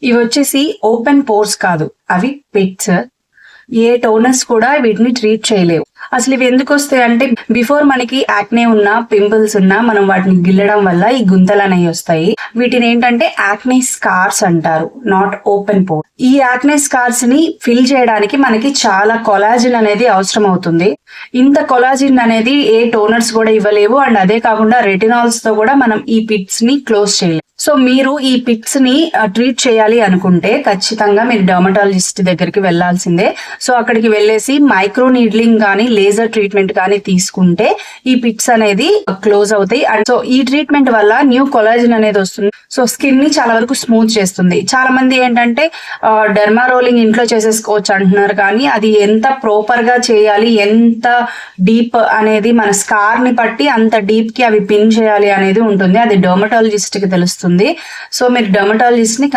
ఇవి వచ్చేసి open pores కాదు, అవి పిట్స్. ఏ టోనర్స్ కూడా వీటిని ట్రీట్ చేయలేవు. అసలు ఇవి ఎందుకు వస్తాయి అంటే, బిఫోర్ మనకి యాక్నే ఉన్నా, పింపుల్స్ ఉన్నా మనం వాటిని గిల్లడం వల్ల ఈ గుంతలు అనేవి వస్తాయి. వీటిని ఏంటంటే యాక్నే స్కార్స్ అంటారు, నాట్ ఓపెన్ పోర్. ఈ యాక్నే స్కార్స్ ని ఫిల్ చేయడానికి మనకి చాలా కొలాజిన్ అనేది అవసరం అవుతుంది. ఇంత కొలాజిన్ అనేది ఏ టోనర్స్ కూడా ఇవ్వలేవు. అండ్ అదే కాకుండా రెటినాల్స్ తో కూడా మనం ఈ పిట్స్ ని క్లోజ్ చేయలేము. సో మీరు ఈ పిట్స్ ని ట్రీట్ చేయాలి అనుకుంటే ఖచ్చితంగా మీరు డర్మటాలజిస్ట్ దగ్గరికి వెళ్లాల్సిందే. సో అక్కడికి వెళ్ళేసి మైక్రో నీడ్లింగ్ కానీ లేజర్ ట్రీట్మెంట్ కానీ తీసుకుంటే ఈ పిట్స్ అనేది క్లోజ్ అవుతాయి. అండ్ సో ఈ ట్రీట్మెంట్ వల్ల న్యూ కొలాజిన్ అనేది వస్తుంది. సో స్కిన్ ని చాలా వరకు స్మూత్ చేస్తుంది. చాలా మంది ఏంటంటే డెర్మా రోలింగ్ ఇంట్లో చేసేసుకోవచ్చు అంటున్నారు, కానీ అది ఎంత ప్రాపర్ గా చేయాలి, ఎంత డీప్ అనేది మన స్కార్ ని బట్టి అంత డీప్ కి అవి పిన్ చేయాలి అనేది ఉంటుంది. అది డర్మటాలజిస్ట్ కి తెలుస్తుంది. సో మీరు డర్మటాలజిస్ట్ ని